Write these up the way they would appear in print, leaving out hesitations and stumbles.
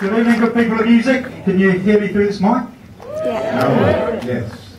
Good evening, good people of music. Can you hear me through this mic? Yeah. Oh, yes.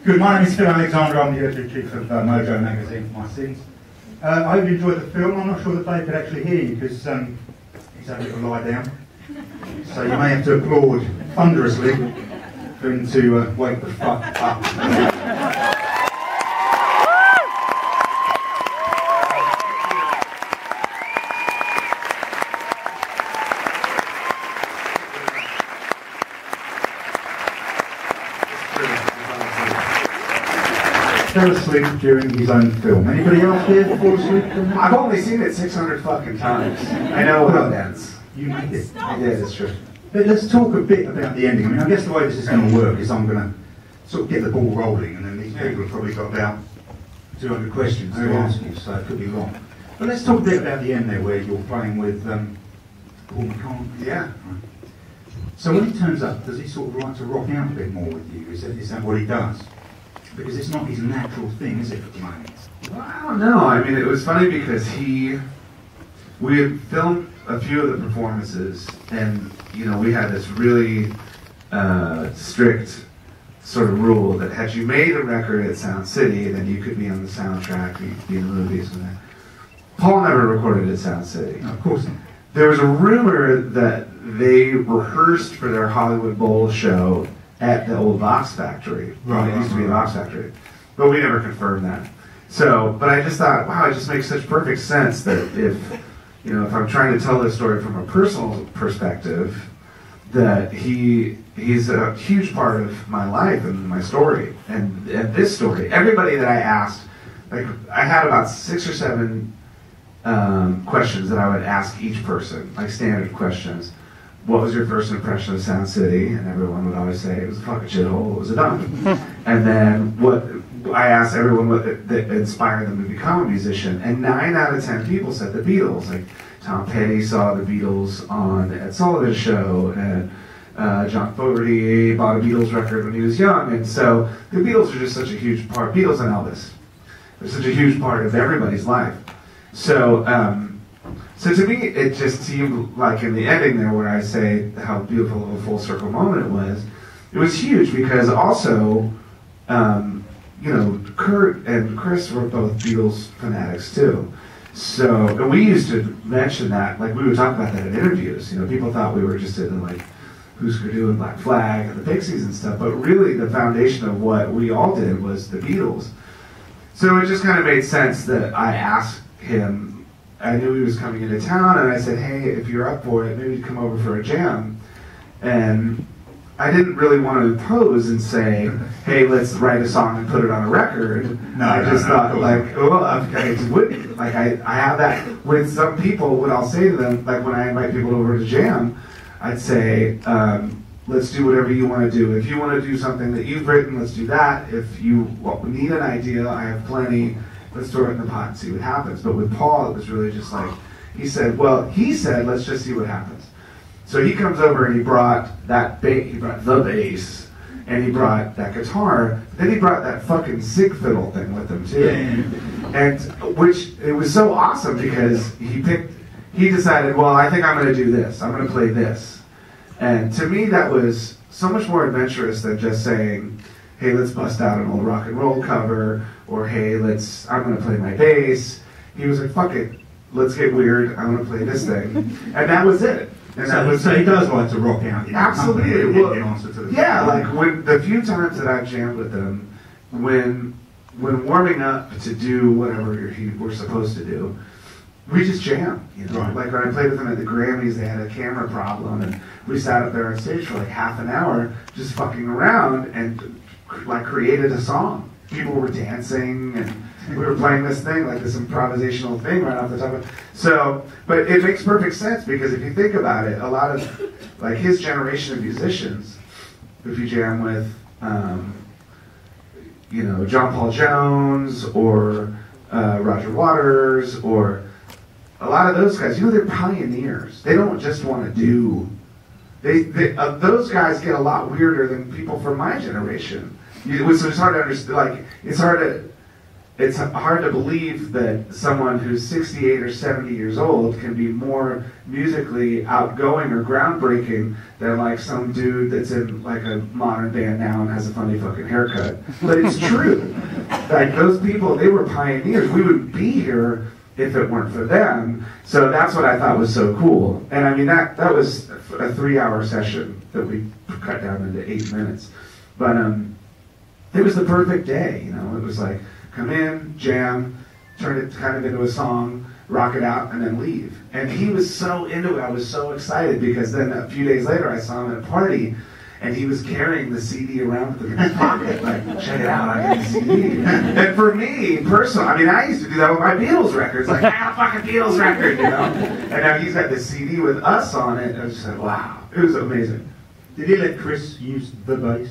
Good, my name is Phil Alexander. I'm the editor-in-chief of Mojo magazine for my sins. I hope you enjoyed the film. I'm not sure that Dave could actually hear you because he's had a little lie down. So you may have to applaud thunderously for him to wake the fuck up. Fell asleep during his own film. Anybody else here fall asleep? I've only seen it 600 fucking times. I know how it ends. You made it. I did, it's true. But let's talk a bit about the ending. I mean, I guess the way this is going to work is I'm going to sort of get the ball rolling, and then these people have probably got about 200 questions to ask you, so it could be long. But let's talk a bit about the end there, where you're playing with Paul McCartney. Yeah. So when he turns up, does he sort of like to rock out a bit more with you? Is that what he does? Because it's not his natural thing, is it, at the moment? Well, I don't know. I mean, it was funny because we had filmed a few of the performances, and, you know, we had this really strict sort of rule that had you made a record at Sound City, then you could be on the soundtrack, you could be in the movies and that. Paul never recorded at Sound City. No, of course not. There was a rumor that they rehearsed for their Hollywood Bowl show at the old Vox Factory. Right. It used to be a Vox Factory. But we never confirmed that. So, but I just thought, wow, it just makes such perfect sense that if I'm trying to tell this story from a personal perspective, that he's a huge part of my life and my story. And this story, everybody that I asked, like, I had about 6 or 7 questions that I would ask each person, like standard questions. What was your first impression of Sound City? And everyone would always say it was a fucking shithole, it was a dump. And then what I asked everyone what that inspired them to become a musician, and 9 out of 10 people said the Beatles. Like Tom Petty saw the Beatles on the Ed Sullivan Show, and John Fogerty bought a Beatles record when he was young, and so the Beatles are just such a huge part. Beatles and Elvis, they're such a huge part of everybody's life. So to me, it just seemed like in the ending there, where I say how beautiful of a full circle moment it was huge because also, Kurt and Chris were both Beatles fanatics too. So, and we used to mention that, like we would talk about that in interviews. You know, people thought we were just into like Husker Du and Black Flag and the Pixies and stuff, but really the foundation of what we all did was the Beatles. So it just kind of made sense that I asked him. I knew he was coming into town, and I said, hey, if you're up for it, maybe come over for a jam. And I didn't really want to impose and say, hey, let's write a song and put it on a record. I just thought, like, well, I wouldn't. Like, I have that with some people, what I'll say to them, like when I invite people over to jam, I'd say, let's do whatever you want to do. If you want to do something that you've written, let's do that. If you need an idea, I have plenty. Let's throw it in the pot and see what happens. But with Paul, it was really just like, he said, let's just see what happens. So he comes over and he brought that bass, he brought the bass, and he brought that guitar, then he brought that fucking sig fiddle thing with him too. And which, it was so awesome because he decided, well, I think I'm going to do this, I'm going to play this. And to me, that was so much more adventurous than just saying, hey, let's bust out an old rock and roll cover, or hey, I'm going to play my bass. He was like, fuck it, let's get weird, I'm going to play this thing. And that was it. And so he does like to rock out. Absolutely. Well, like when the few times that I've jammed with him, when warming up to do whatever we're supposed to do, we just jam, you know. Right. Like when I played with them at the Grammys, they had a camera problem, and we sat up there on stage for like half an hour just fucking around and like created a song. People were dancing, and we were playing this thing, like this improvisational thing right off the top of it. So, but it makes perfect sense because if you think about it, a lot of like his generation of musicians, if you jam with, John Paul Jones or Roger Waters or a lot of those guys, they're pioneers. They don't just want to do. Those guys get a lot weirder than people from my generation. So it's hard to understand. Like it's hard to. it's hard to believe that someone who's 68 or 70 years old can be more musically outgoing or groundbreaking than like some dude that's in like a modern band now and has a funny fucking haircut. But it's true. Like those people, they were pioneers. We wouldn't be here if it weren't for them. So that's what I thought was so cool. And I mean, that was a 3-hour session that we cut down into 8 minutes. But it was the perfect day, you know. It was like, come in, jam, turn it kind of into a song, rock it out, and then leave. And he was so into it. I was so excited because then a few days later I saw him at a party and he was carrying the CD around with him in his pocket, like, check it out, I got the CD. And for me, personally, I mean, I used to do that with my Beatles records, like, fucking Beatles record, you know? And now he's got this CD with us on it. I was just like, wow, it was amazing. Did he let Chris use the bass?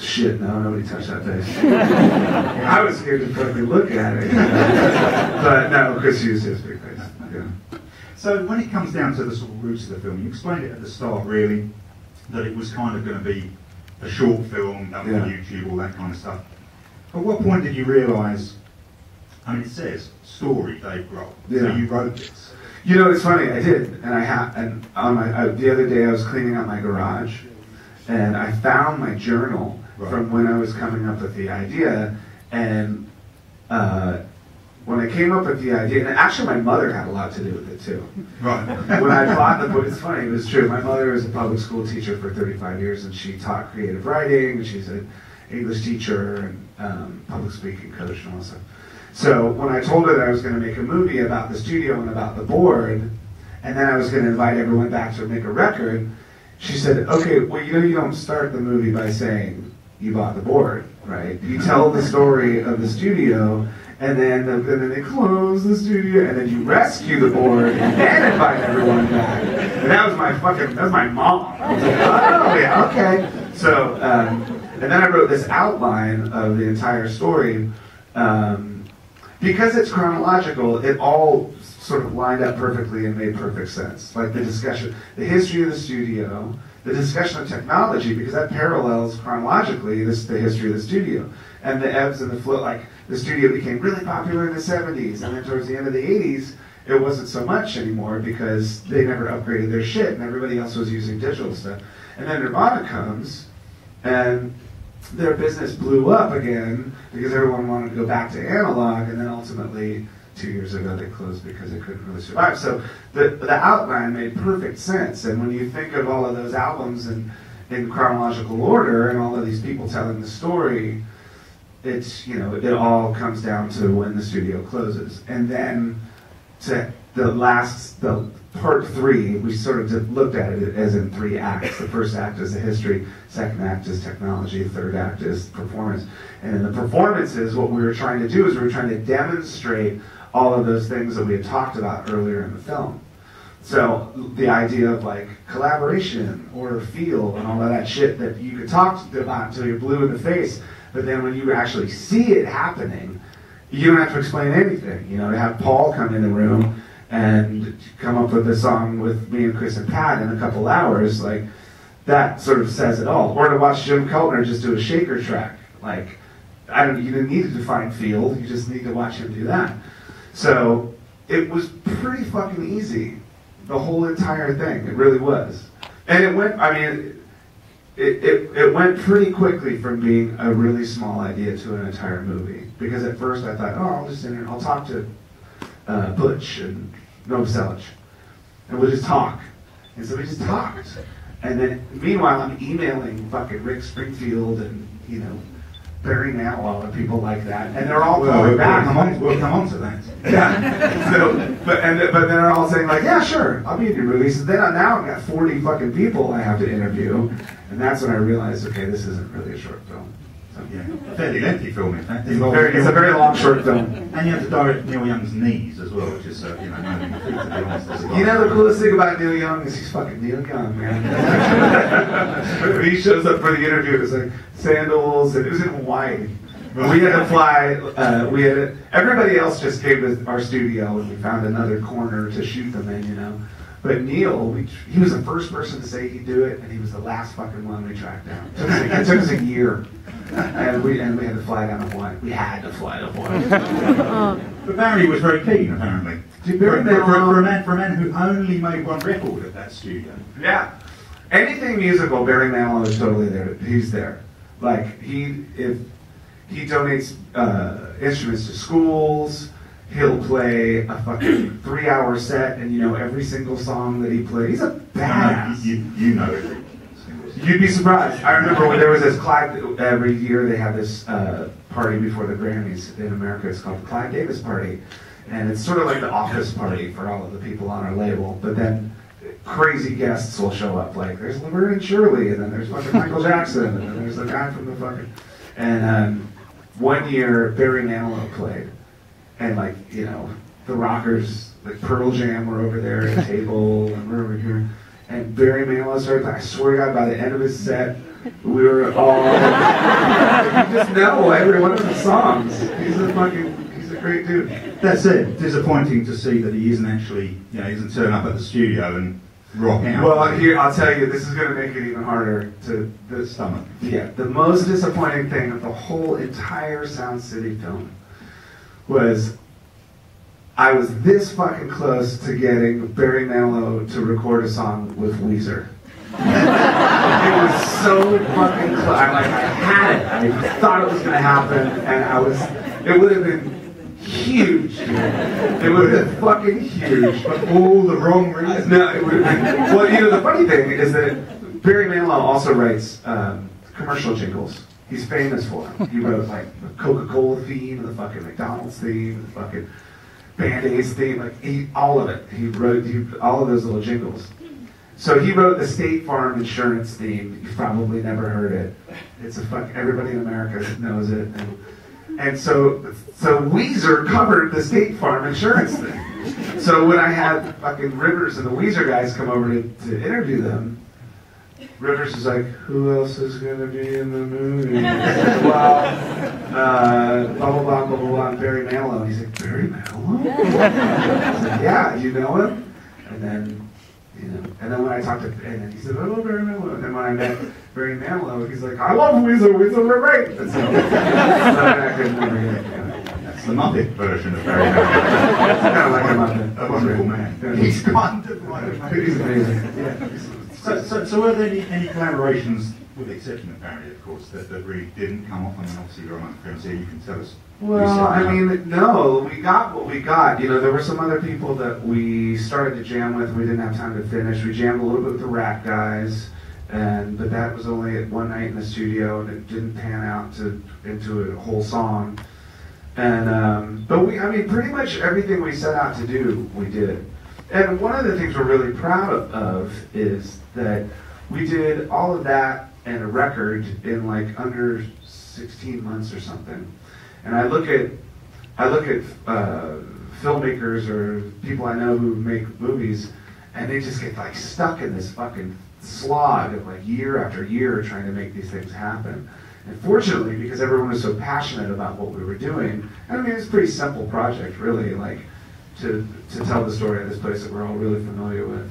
Shit, no, nobody touched that bass. I was scared to fucking look at it. But no, Chris used his big bass. Yeah. So when it comes down to the sort of roots of the film, you explained it at the start, really, that it was kind of going to be a short film, done on YouTube, all that kind of stuff. At what point did you realise, I mean, it says, story, Dave Grohl, so you wrote this. You know, it's funny, I did, and on the other day I was cleaning out my garage, and I found my journal from when I was coming up with the idea, and when I came up with the idea, and actually my mother had a lot to do with it too. Right. When I bought the book, it's funny, it was true. My mother was a public school teacher for 35 years, and she taught creative writing, and she's an English teacher, and public speaking coach, and all that stuff. So when I told her that I was going to make a movie about the studio and about the board, and then I was going to invite everyone back to make a record, she said, okay, well, you know, you don't start the movie by saying you bought the board, right? You tell the story of the studio, and then they close the studio, and then you rescue the board, and then invite everyone back. And that was my mom. I was like, oh, yeah, okay. So, and then I wrote this outline of the entire story. Because it's chronological, it all sort of lined up perfectly and made perfect sense. Like the discussion, the history of the studio, the discussion of technology, because that parallels chronologically the history of the studio. And the ebbs and the flow, like the studio became really popular in the 70s, and then towards the end of the 80s, it wasn't so much anymore because they never upgraded their shit and everybody else was using digital stuff. And then Nirvana comes, and their business blew up again because everyone wanted to go back to analog, and then ultimately 2 years ago they closed because they couldn't really survive. So the outline made perfect sense, and when you think of all of those albums in chronological order and all of these people telling the story, it's, you know, it all comes down to when the studio closes. And then to the part 3, we sort of looked at it as in 3 acts. The first act is the history, second act is technology, third act is performance. And in the performances, what we were trying to do is we were trying to demonstrate all of those things that we had talked about earlier in the film. So the idea of like collaboration or feel and all of that shit that you could talk about until you're blue in the face, but then when you actually see it happening, you don't have to explain anything. You know, to have Paul come in the room and come up with a song with me and Chris and Pat in a couple hours, like, that sort of says it all. Or to watch Jim Keltner just do a shaker track. Like, you didn't need to define feel, you just need to watch him do that. So, it was pretty fucking easy, the whole entire thing. It really was. And it went, I mean, it went pretty quickly from being a really small idea to an entire movie. Because at first I thought, oh, I'll talk to Butch and Novoselic, and we'll just talk. And so we just talked. And then, meanwhile, I'm emailing fucking Rick Springfield and, you know, Barry Manilow and people like that, and they're all calling back. We'll come on to that. Yeah. So, but they're all saying like, yeah, sure, I'll be in your movie. So then now I've got 40 fucking people I have to interview, and that's when I realized, okay, this isn't really a short film. So, yeah, a fairly lengthy film, in fact. It's a very long short film. And you have to direct Neil Young's knees as well, which is, you know, no mean feat, to be honest. You know, the coolest thing about Neil Young is he's fucking Neil Young, man. When he shows up for the interview, it was like sandals, and it was in Hawaii. We had to fly, everybody else just came to our studio, and we found another corner to shoot them in, you know. But Neil, he was the first person to say he'd do it, and he was the last fucking one we tracked down. It took us a year, and we had to fly down to Hawaii. We had to fly to Hawaii. But Barry was very keen, apparently. For a man who only made one record at that studio. Yeah. Anything musical, Barry Manilow is totally there. He's there. Like, if he donates instruments to schools, he'll play a fucking 3-hour set, and you know every single song that he plays. He's a badass. You know it. You'd be surprised. I remember when there was this Clyde, every year they have this party before the Grammys in America. It's called the Clyde Davis Party. And it's sort of like the office party for all of the people on our label. But then crazy guests will show up. Like, there's Laverne and Shirley, and then there's fucking Michael Jackson, and then there's the guy from the fucking... And one year, Barry Manilow played. And, like, you know, the rockers, like Pearl Jam were over there at a table, and we're over here. And Barry Manilow started, I swear to God, by the end of his set, we were all... you just know every one of the songs. He's a great dude. That's it. Disappointing to see that he isn't actually, you know, he doesn't turn up at the studio and rock out. Well, here, I'll tell you, this is going to make it even harder to the stomach. Yeah, the most disappointing thing of the whole entire Sound City film was I was this fucking close to getting Barry Manilow to record a song with Weezer. It was so fucking close. I had it. I thought it was going to happen, and it would have been huge, dude. It would have been fucking huge. But all the wrong reasons. No, it would have been... Well, you know, the funny thing is that Barry Manilow also writes commercial jingles. He's famous for them. He wrote, like, the Coca-Cola theme, the fucking McDonald's theme, the fucking Band-Aid's theme, like, all of it. He wrote all of those little jingles. So he wrote the State Farm insurance theme. You've probably never heard it. It's everybody in America knows it. And so Weezer covered the State Farm insurance thing. So when I had fucking Rivers and the Weezer guys come over to interview them, Rivers is like, who else is going to be in the movie? Well, blah, blah, blah, blah, blah, and Barry Manilow. And he's like, Barry Manilow? I was like, yeah, you know him? And then, you know, and then when I talked to, and then he said, oh, Barry Manilow. And then when I met Barry Manilow, he's like, I love Weezer, we're great. And so I couldn't never get it. That's the Muppet version of Barry Manilow. It's kind of like a Muppet. A wonderful man. He's kind of like He's amazing. Yeah. So were there any collaborations, with the exception of Barry, of course, that really didn't come off? I mean, obviously you're on film, so you can tell us. Well, I mean, no, we got what we got. You know, there were some other people that we started to jam with, we didn't have time to finish. We jammed a little bit with the Rat guys, but that was only one night in the studio, and it didn't pan out into a whole song. And but pretty much everything we set out to do, we did. And one of the things we're really proud of is that we did all of that and a record in like under 16 months or something. And I look at filmmakers or people I know who make movies, and they just get like stuck in this fucking slog of like year after year trying to make these things happen. And fortunately, because everyone was so passionate about what we were doing, I mean, it's a pretty simple project, really, like to tell the story of this place that we're all really familiar with.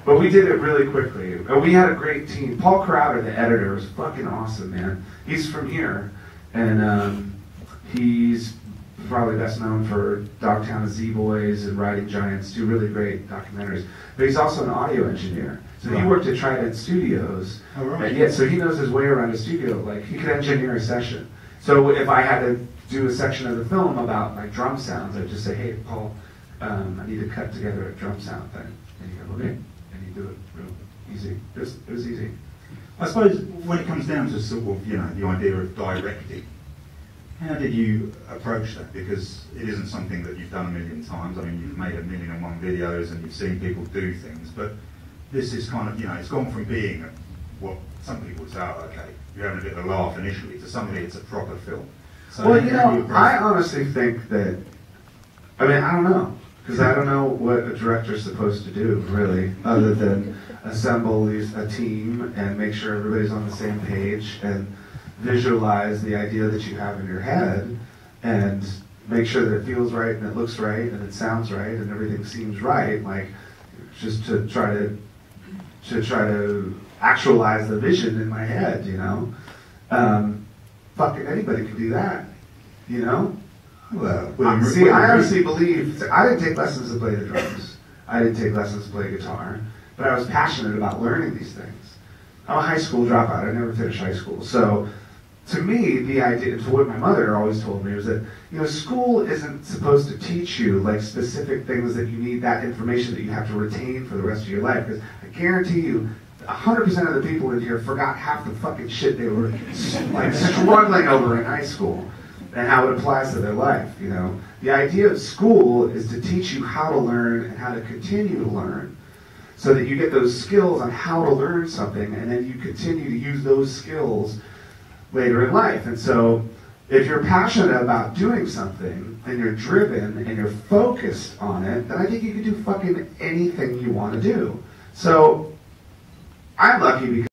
But we did it really quickly. We had a great team. Paul Crowder, the editor, was fucking awesome, man. He's from here, and he's probably best known for Dogtown Z-Boys and Riding Giants, two really great documentaries. But he's also an audio engineer. So he worked at Trident Studios. Oh, right. And so he knows his way around a studio. Like, he could engineer a session. So if I had to do a section of the film about like drum sounds, I'd just say, hey, Paul, I need to cut together a drum sound thing. And he'd go, okay. And he'd do it real easy. It was easy. I suppose when it comes down to sort of, you know, the idea of directing, how did you approach that? Because it isn't something that you've done a million times. I mean, you've made 1,000,001 videos and you've seen people do things, but this is kind of, you know, it's gone from being what some people would say, oh, okay, you're having a bit of a laugh initially, to something it's a proper film. So well, you know, I honestly think that, I mean, I don't know, because I don't know what a director's supposed to do, really, other than assemble a team and make sure everybody's on the same page and visualize the idea that you have in your head and make sure that it feels right and it looks right and it sounds right and everything seems right. Like, just to try to actualize the vision in my head, you know. Fucking anybody could do that, you know. Well, See, I honestly believe, I didn't take lessons to play the drums. I didn't take lessons to play guitar, but I was passionate about learning these things. I'm a high school dropout. I never finished high school. So to me, the idea, to what my mother always told me, was that, you know, school isn't supposed to teach you like specific things that you need, that information that you have to retain for the rest of your life. Because I guarantee you, 100% of the people in here forgot half the fucking shit they were like struggling over in high school and how it applies to their life, you know. The idea of school is to teach you how to learn and how to continue to learn so that you get those skills on how to learn something, and then you continue to use those skills later in life. And so if you're passionate about doing something and you're driven and you're focused on it, then I think you can do fucking anything you want to do. So I'm lucky because